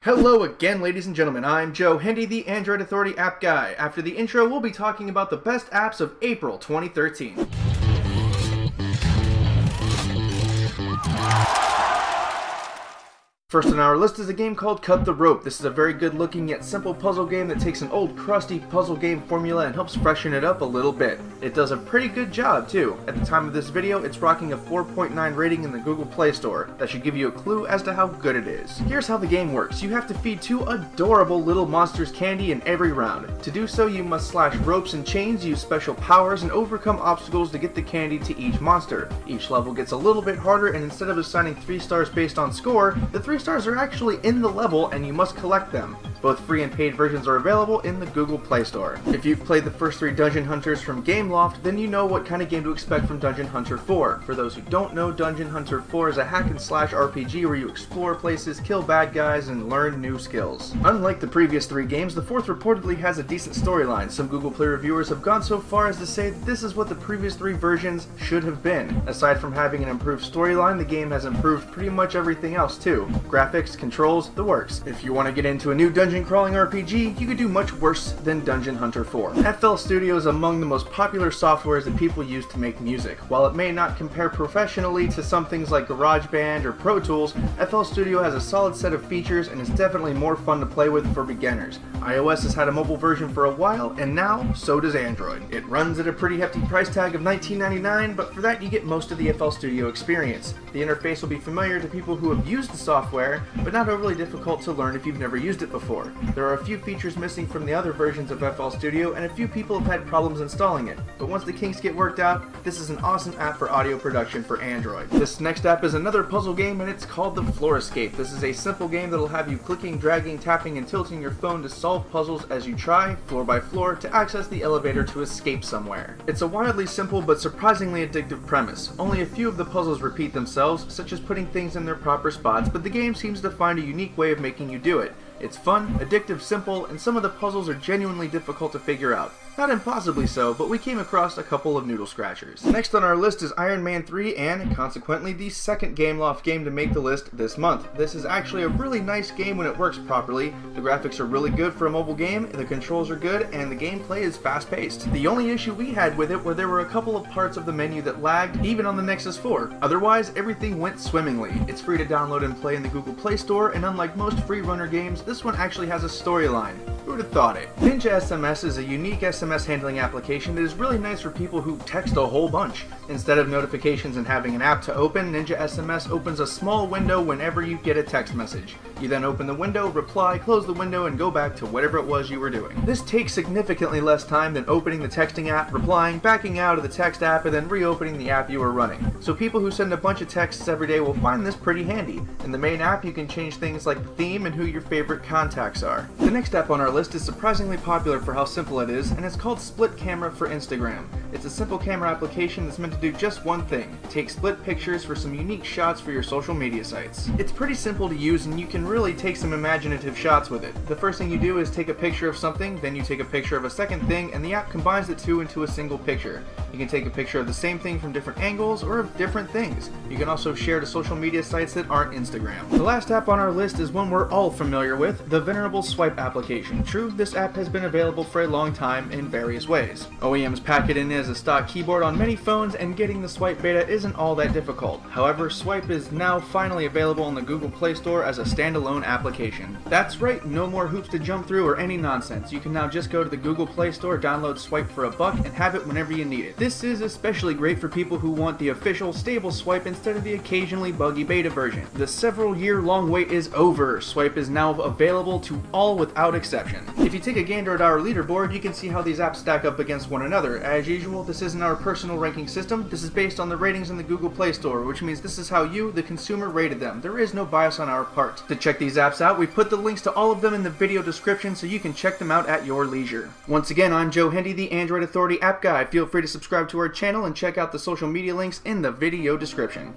Hello again, ladies and gentlemen. I'm Joe Hendy, the Android Authority app guy. After the intro, we'll be talking about the best apps of April 2013. First on our list is a game called Cut the Rope. This is a very good looking yet simple puzzle game that takes an old crusty puzzle game formula and helps freshen it up a little bit. It does a pretty good job too. At the time of this video, it's rocking a 4.9 rating in the Google Play Store. That should give you a clue as to how good it is. Here's how the game works. You have to feed two adorable little monsters candy in every round. To do so, you must slash ropes and chains, use special powers, and overcome obstacles to get the candy to each monster. Each level gets a little bit harder, and instead of assigning 3 stars based on score, the 3 stars are actually in the level and you must collect them. Both free and paid versions are available in the Google Play Store. If you've played the first 3 Dungeon Hunters from Gameloft, then you know what kind of game to expect from Dungeon Hunter 4. For those who don't know, Dungeon Hunter 4 is a hack and slash RPG where you explore places, kill bad guys, and learn new skills. Unlike the previous 3 games, the 4th reportedly has a decent storyline. Some Google Play reviewers have gone so far as to say that this is what the previous 3 versions should have been. Aside from having an improved storyline, the game has improved pretty much everything else too. Graphics, controls, the works. If you want to get into a new dungeon crawling RPG, you could do much worse than Dungeon Hunter 4. FL Studio is among the most popular softwares that people use to make music. While it may not compare professionally to some things like GarageBand or Pro Tools, FL Studio has a solid set of features and is definitely more fun to play with for beginners. iOS has had a mobile version for a while, and now so does Android. It runs at a pretty hefty price tag of $19.99, but for that you get most of the FL Studio experience. The interface will be familiar to people who have used the software, but not overly difficult to learn if you've never used it before. There are a few features missing from the other versions of FL Studio, and a few people have had problems installing it. But once the kinks get worked out, this is an awesome app for audio production for Android. This next app is another puzzle game, and it's called the Floor Escape. This is a simple game that'll have you clicking, dragging, tapping, and tilting your phone to solve puzzles as you try, floor by floor, to access the elevator to escape somewhere. It's a wildly simple but surprisingly addictive premise. Only a few of the puzzles repeat themselves, such as putting things in their proper spots, but the game seems to find a unique way of making you do it. It's fun, addictive, simple, and some of the puzzles are genuinely difficult to figure out. Not impossibly so, but we came across a couple of noodle scratchers. Next on our list is Iron Man 3 and, consequently, the second Gameloft game to make the list this month. This is actually a really nice game when it works properly. The graphics are really good for a mobile game, the controls are good, and the gameplay is fast-paced. The only issue we had with it were there were a couple of parts of the menu that lagged, even on the Nexus 4. Otherwise, everything went swimmingly. It's free to download and play in the Google Play Store, and unlike most free runner games, this one actually has a storyline. Who would have thought it? Ninja SMS is a unique SMS handling application that is really nice for people who text a whole bunch. Instead of notifications and having an app to open, Ninja SMS opens a small window whenever you get a text message. You then open the window, reply, close the window, and go back to whatever it was you were doing. This takes significantly less time than opening the texting app, replying, backing out of the text app, and then reopening the app you were running. So people who send a bunch of texts every day will find this pretty handy. In the main app, you can change things like the theme and who your favorite contacts are. The next app on our list is surprisingly popular for how simple it is, and it's called Split Camera for Instagram. It's a simple camera application that's meant to do just one thing: take split pictures for some unique shots for your social media sites. It's pretty simple to use, and you can really take some imaginative shots with it. The first thing you do is take a picture of something, then you take a picture of a second thing, and the app combines the two into a single picture. You can take a picture of the same thing from different angles or of different things. You can also share to social media sites that aren't Instagram. The last app on our list is one we're all familiar with, the venerable Swype application. True, this app has been available for a long time in various ways. OEMs pack it in as a stock keyboard on many phones, and getting the Swype beta isn't all that difficult. However, Swype is now finally available on the Google Play Store as a standalone application. That's right, no more hoops to jump through or any nonsense. You can now just go to the Google Play Store, download Swype for $1, and have it whenever you need it. This is especially great for people who want the official, stable Swype instead of the occasionally buggy beta version. The several-year-long wait is over. Swype is now available to all without exception. If you take a gander at our leaderboard, you can see how these apps stack up against one another. As usual, this isn't our personal ranking system. This is based on the ratings in the Google Play Store, which means this is how you, the consumer, rated them. There is no bias on our part. To check these apps out, we've put the links to all of them in the video description so you can check them out at your leisure. Once again, I'm Joe Hendy, the Android Authority app guy. Feel free to subscribe to our channel and check out the social media links in the video description.